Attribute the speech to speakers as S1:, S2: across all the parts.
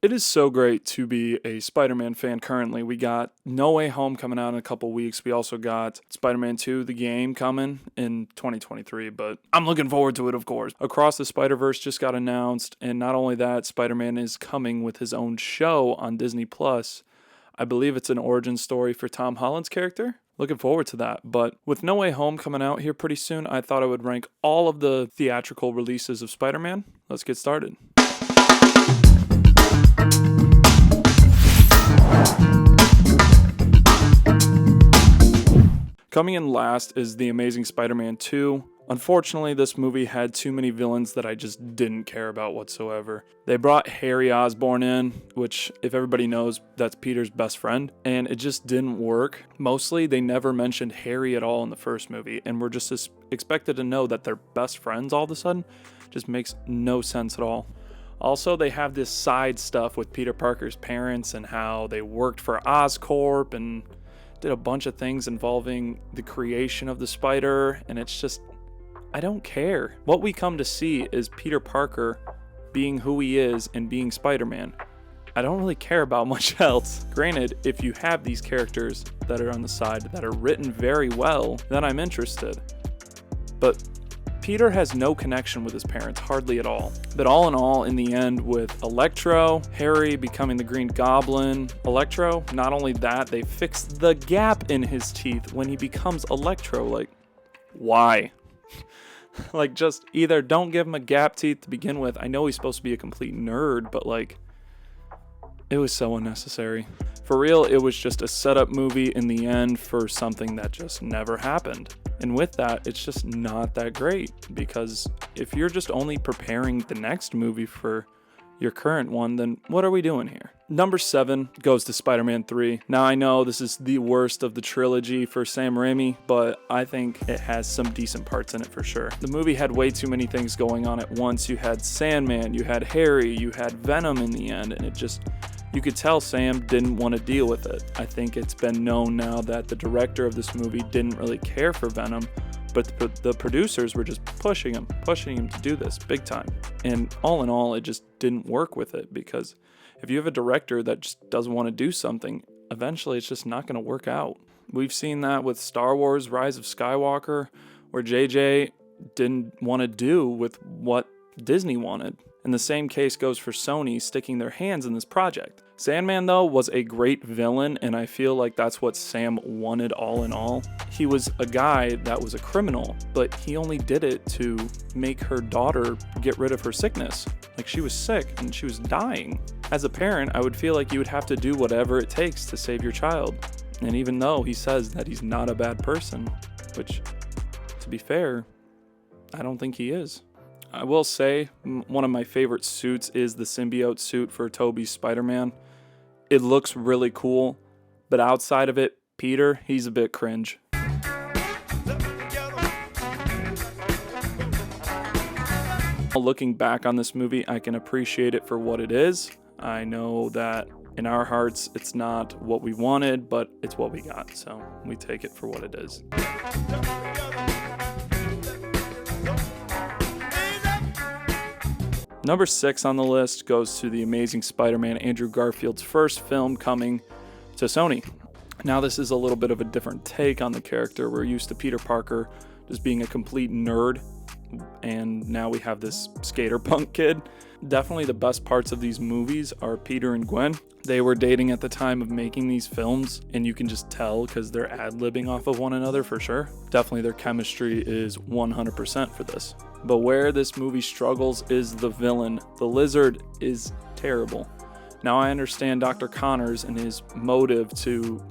S1: It is so great to be a Spider-Man fan currently. We got No Way Home coming out in a couple weeks. We also got Spider-Man 2, the game, coming in 2023, but I'm looking forward to it, of course. Across the Spider-Verse just got announced, and not only that, Spider-Man is coming with his own show on Disney+. I believe it's an origin story for Tom Holland's character. Looking forward to that. But with No Way Home coming out here pretty soon, I thought I would rank all of the theatrical releases of Spider-Man. Let's get started. Coming in last is The Amazing Spider-Man 2. Unfortunately, this movie had too many villains that I just didn't care about whatsoever. They brought Harry Osborn in, which, if everybody knows, that's Peter's best friend, and it just didn't work. Mostly, they never mentioned Harry at all in the first movie, and we're just expected to know that they're best friends all of a sudden. Just makes no sense at all. Also, they have this side stuff with Peter Parker's parents and how they worked for Oscorp and did a bunch of things involving the creation of the spider, and it's just, I don't care. What we come to see is Peter Parker being who he is and being Spider-Man. I don't really care about much else. Granted, if you have these characters that are on the side that are written very well, then I'm interested. But Peter has no connection with his parents, hardly at all. But all in all, in the end, with Electro, Harry becoming the Green Goblin, Electro, not only that, they fixed the gap in his teeth when he becomes Electro. Like, why? Like, just either don't give him a gap teeth to begin with. I know he's supposed to be a complete nerd, but like, it was so unnecessary. For real, it was just a setup movie in the end for something that just never happened. And with that, it's just not that great, because if you're just only preparing the next movie for your current one, then what are we doing here? Number 7 goes to Spider-Man 3. Now, I know this is the worst of the trilogy for Sam Raimi, but I think it has some decent parts in it for sure. The movie had way too many things going on at once. You had Sandman, you had Harry, you had Venom in the end, and it just, you could tell Sam didn't want to deal with it. I think it's been known now that the director of this movie didn't really care for Venom, but the producers were just pushing him to do this big time. And all in all, it just didn't work with it, because if you have a director that just doesn't want to do something, eventually it's just not going to work out. We've seen that with Star Wars Rise of Skywalker, where JJ didn't want to do with what Disney wanted. And the same case goes for Sony sticking their hands in this project. Sandman, though, was a great villain, and I feel like that's what Sam wanted all in all. He was a guy that was a criminal, but he only did it to make her daughter get rid of her sickness. Like, she was sick and she was dying. As a parent, I would feel like you would have to do whatever it takes to save your child. And even though he says that he's not a bad person, which, to be fair, I don't think he is. I will say, one of my favorite suits is the symbiote suit for Tobey's Spider-Man. It looks really cool, but outside of it, Peter, he's a bit cringe. Looking back on this movie, I can appreciate it for what it is. I know that in our hearts, it's not what we wanted, but it's what we got, so we take it for what it is. Number 6 on the list goes to The Amazing Spider-Man, Andrew Garfield's first film coming to Sony. Now, this is a little bit of a different take on the character. We're used to Peter Parker just being a complete nerd, and now we have this skater punk kid. Definitely the best parts of these movies are Peter and Gwen. They were dating at the time of making these films, and you can just tell because they're ad-libbing off of one another for sure. Definitely their chemistry is 100% for this. But where this movie struggles is the villain. The Lizard is terrible. Now, I understand Dr. Connors and his motive to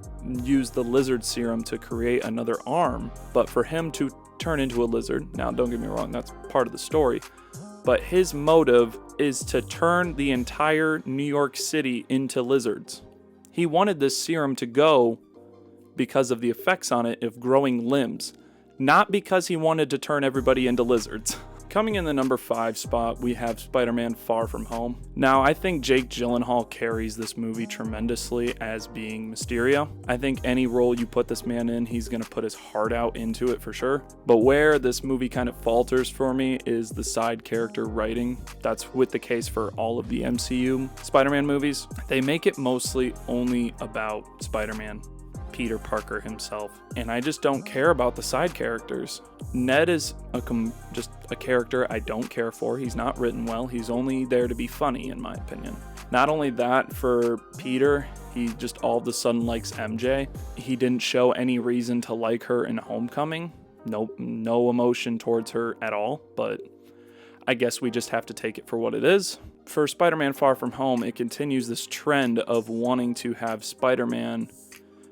S1: use the lizard serum to create another arm, but for him to turn into a lizard, now don't get me wrong, that's part of the story, but his motive is to turn the entire New York City into lizards. He wanted this serum to go because of the effects on it of growing limbs, not because he wanted to turn everybody into lizards. Coming in the number 5 spot, we have Spider-Man Far From Home. Now, I think Jake Gyllenhaal carries this movie tremendously as being Mysterio. I think any role you put this man in, he's going to put his heart out into it for sure. But where this movie kind of falters for me is the side character writing. That's with the case for all of the MCU Spider-Man movies. They make it mostly only about Spider-Man, Peter Parker himself, and I just don't care about the side characters. Ned is just a character I don't care for. He's not written well. He's only there to be funny, in my opinion. Not only that, for Peter, he just all of a sudden likes MJ. He didn't show any reason to like her in Homecoming. Nope, no emotion towards her at all, but I guess we just have to take it for what it is. For Spider-Man Far From Home, it continues this trend of wanting to have Spider-Man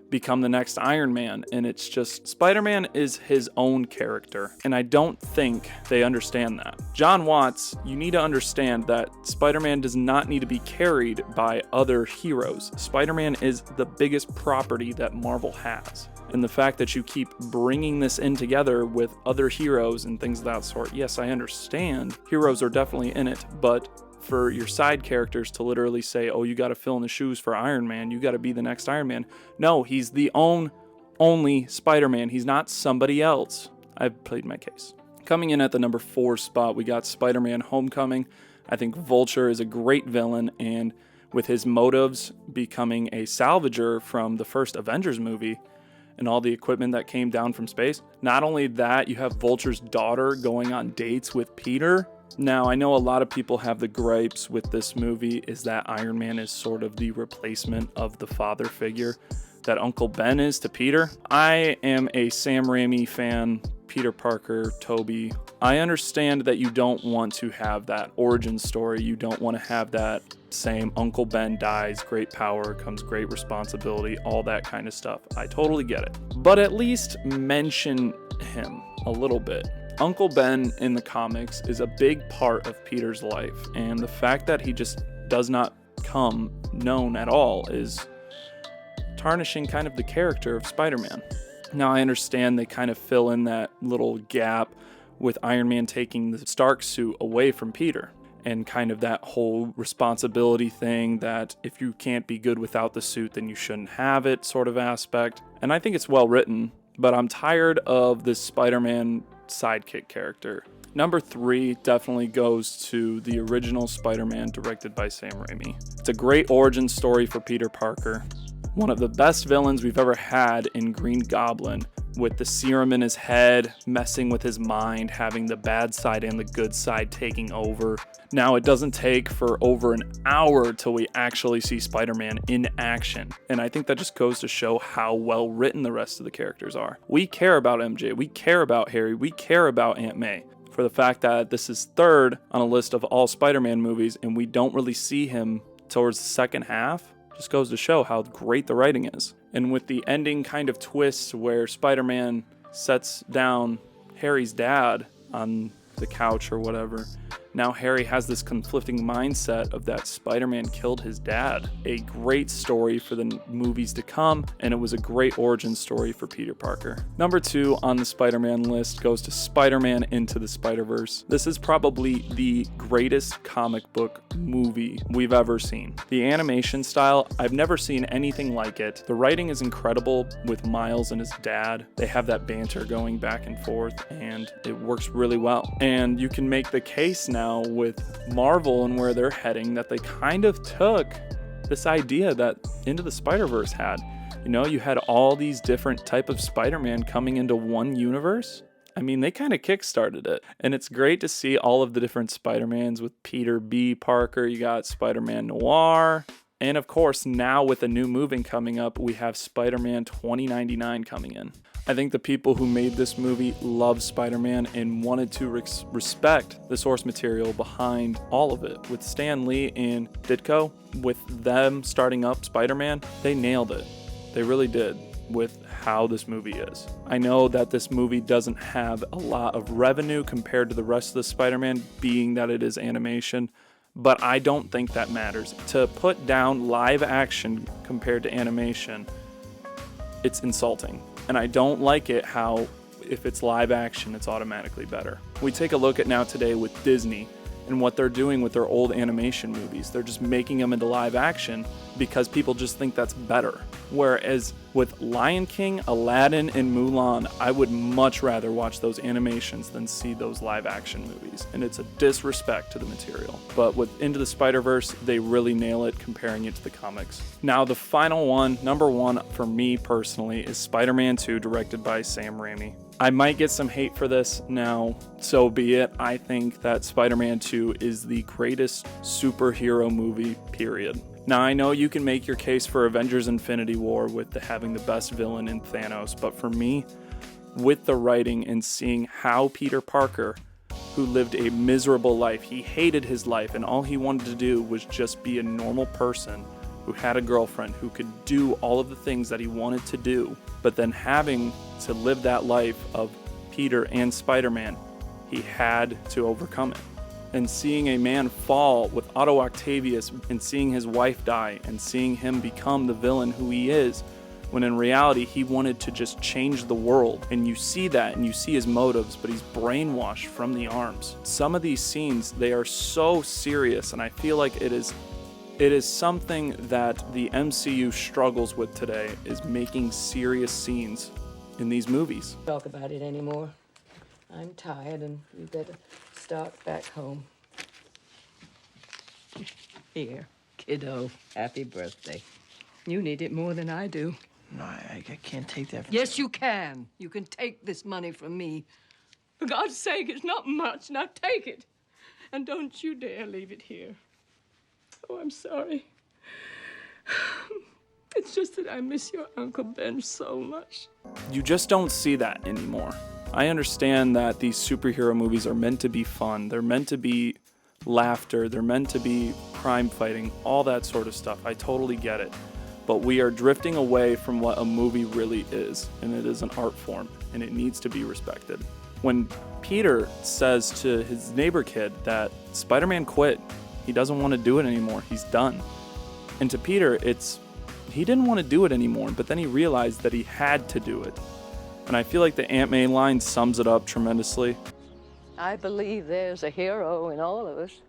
S1: become the next Iron Man, and it's just Spider-Man is his own character, and I don't think they understand that. John Watts, you need to understand that Spider-Man does not need to be carried by other heroes. Spider-Man is the biggest property that Marvel has, and the fact that you keep bringing this in together with other heroes and things of that sort, yes, I understand heroes are definitely in it, but for your side characters to literally say, oh, you got to fill in the shoes for Iron Man, you got to be the next Iron Man. No, he's the only Spider-Man. He's not somebody else. I've played my case. Coming in at the number 4 spot, we got Spider-Man Homecoming. I think Vulture is a great villain, and with his motives becoming a salvager from the first Avengers movie and all the equipment that came down from space. Not only that, you have Vulture's daughter going on dates with Peter. Now, I know a lot of people have the gripes with this movie is that Iron Man is sort of the replacement of the father figure that Uncle Ben is to Peter. I am a Sam Raimi fan, Peter Parker, Tobey. I understand that you don't want to have that origin story. You don't want to have that same Uncle Ben dies, great power comes great responsibility, all that kind of stuff. I totally get it. But at least mention him a little bit. Uncle Ben in the comics is a big part of Peter's life, and the fact that he just does not come known at all is tarnishing kind of the character of Spider-Man. Now, I understand they kind of fill in that little gap with Iron Man taking the Stark suit away from Peter, and kind of that whole responsibility thing that if you can't be good without the suit, then you shouldn't have it sort of aspect. And I think it's well written, but I'm tired of this Spider-Man sidekick character. Number 3 definitely goes to the original Spider-Man directed by Sam Raimi. It's a great origin story for Peter Parker. One of the best villains we've ever had in Green Goblin, with the serum in his head, messing with his mind, having the bad side and the good side taking over. Now, it doesn't take for over an hour till we actually see Spider-Man in action, and I think that just goes to show how well written the rest of the characters are. We care about MJ, we care about Harry, we care about Aunt May. For the fact that this is 3rd on a list of all Spider-Man movies, and we don't really see him towards the second half, just goes to show how great the writing is. And with the ending kind of twist where Spider-Man sets down Harry's dad on the couch or whatever, now Harry has this conflicting mindset of that Spider-Man killed his dad. A great story for the movies to come, and it was a great origin story for Peter Parker. Number 2 on the Spider-Man list goes to Spider-Man Into the Spider-Verse. This is probably the greatest comic book movie we've ever seen. The animation style, I've never seen anything like it. The writing is incredible with Miles and his dad. They have that banter going back and forth, and it works really well. And you can make the case now with Marvel and where they're heading that they kind of took this idea that Into the Spider-Verse had. You know, you had all these different type of Spider-Man coming into one universe. I mean, they kind of kickstarted it. And it's great to see all of the different Spider-Mans with Peter B. Parker. You got Spider-Man Noir. And of course, now with a new movie coming up, we have Spider-Man 2099 coming in. I think the people who made this movie loved Spider-Man and wanted to respect the source material behind all of it. With Stan Lee and Ditko, with them starting up Spider-Man, they nailed it. They really did with how this movie is. I know that this movie doesn't have a lot of revenue compared to the rest of the Spider-Man, being that it is animation, but I don't think that matters. To put down live action compared to animation, it's insulting. And I don't like it how if it's live action, it's automatically better. We take a look at now today with Disney and what they're doing with their old animation movies. They're just making them into live action because people just think that's better. Whereas with Lion King, Aladdin, and Mulan, I would much rather watch those animations than see those live action movies. And it's a disrespect to the material. But with Into the Spider-Verse, they really nail it comparing it to the comics. Now the final one, number one for me personally, is Spider-Man 2, directed by Sam Raimi. I might get some hate for this now, so be it. I think that Spider-Man 2 is the greatest superhero movie, period. Now, I know you can make your case for Avengers Infinity War with having the best villain in Thanos, but for me, with the writing and seeing how Peter Parker, who lived a miserable life, he hated his life, and all he wanted to do was just be a normal person who had a girlfriend, who could do all of the things that he wanted to do, but then having to live that life of Peter and Spider-Man, he had to overcome it. And seeing a man fall with Otto Octavius and seeing his wife die and seeing him become the villain who he is, when in reality he wanted to just change the world. And you see that and you see his motives, but he's brainwashed from the arms. Some of these scenes, they are so serious, and I feel like it is something that the MCU struggles with today, is making serious scenes in these movies.
S2: Talk about it anymore. I'm tired and we better start back home. Here, kiddo, happy birthday. You need it more than I do.
S3: No, I can't take that.
S2: Yes, you can. You can take this money from me. For God's sake, it's not much. Now take it. And don't you dare leave it here. Oh, I'm sorry. It's just that I miss your Uncle Ben so much.
S1: You just don't see that anymore. I understand that these superhero movies are meant to be fun. They're meant to be laughter. They're meant to be crime fighting, all that sort of stuff. I totally get it. But we are drifting away from what a movie really is, and it is an art form, and it needs to be respected. When Peter says to his neighbor kid that Spider-Man quit, he doesn't want to do it anymore, he's done. And to Peter, he didn't want to do it anymore, but then he realized that he had to do it. And I feel like the Aunt May line sums it up tremendously.
S2: I believe there's a hero in all of us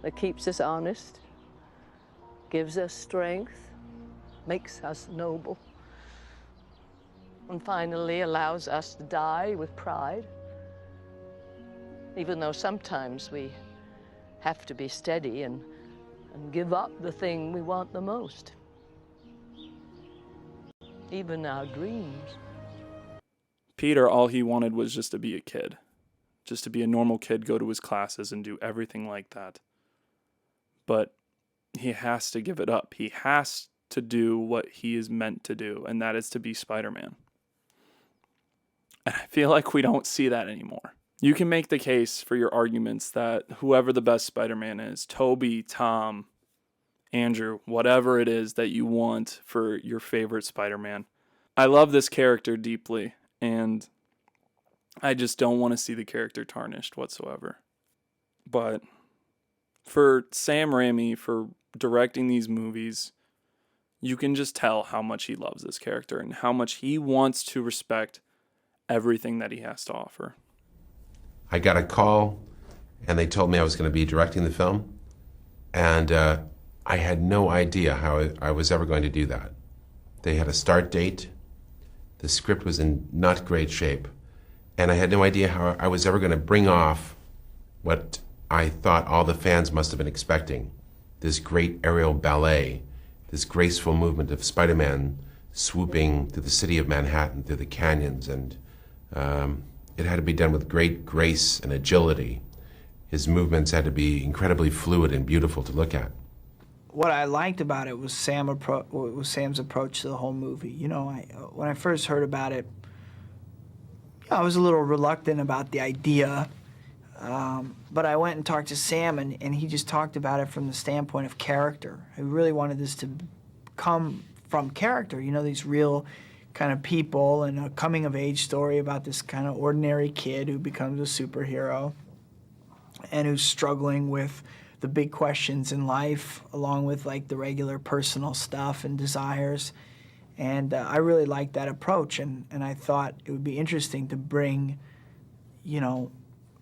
S2: that keeps us honest, gives us strength, makes us noble, and finally allows us to die with pride, even though sometimes we have to be steady and give up the thing we want the most. Even our dreams.
S1: Peter, all he wanted was just to be a kid. Just to be a normal kid, go to his classes and do everything like that. But he has to give it up. He has to do what he is meant to do, and that is to be Spider-Man. And I feel like we don't see that anymore. You can make the case for your arguments that whoever the best Spider-Man is, Toby, Tom, Andrew, whatever it is that you want for your favorite Spider-Man. I love this character deeply, and I just don't want to see the character tarnished whatsoever. But for Sam Raimi, for directing these movies, you can just tell how much he loves this character and how much he wants to respect everything that he has to offer.
S4: I got a call, and they told me I was going to be directing the film, and I had no idea how I was ever going to do that. They had a start date, the script was in not great shape, and I had no idea how I was ever going to bring off what I thought all the fans must have been expecting, this great aerial ballet, this graceful movement of Spider-Man swooping through the city of Manhattan, through the canyons, and it had to be done with great grace and agility. His movements had to be incredibly fluid and beautiful to look at.
S3: What I liked about it was Sam's approach to the whole movie. You know, when I first heard about it, I was a little reluctant about the idea, but I went and talked to Sam, and he just talked about it from the standpoint of character. He really wanted this to come from character, you know, these real kind of people, and a coming-of-age story about this kind of ordinary kid who becomes a superhero and who's struggling with the big questions in life, along with like the regular personal stuff and desires. And I really liked that approach, and I thought it would be interesting to bring, you know,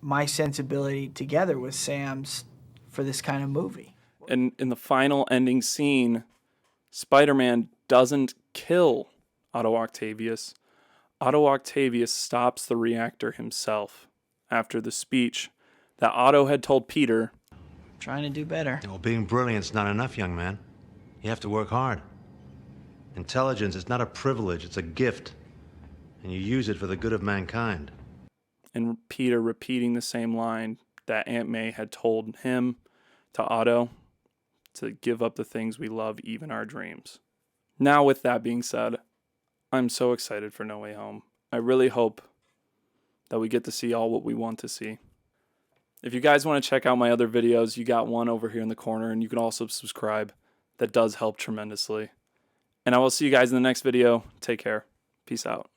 S3: my sensibility together with Sam's for this kind of movie.
S1: And in the final ending scene, Spider-Man doesn't kill Otto Octavius. Otto Octavius stops the reactor himself after the speech that Otto had told Peter.
S3: Trying to do better.
S5: Well, being brilliant's not enough, young man. You have to work hard. Intelligence is not a privilege, it's a gift. And you use it for the good of mankind.
S1: And Peter repeating the same line that Aunt May had told him to Otto, to give up the things we love, even our dreams. Now, with that being said, I'm so excited for No Way Home. I really hope that we get to see all what we want to see. If you guys want to check out my other videos, you got one over here in the corner, and you can also subscribe. That does help tremendously. And I will see you guys in the next video. Take care. Peace out.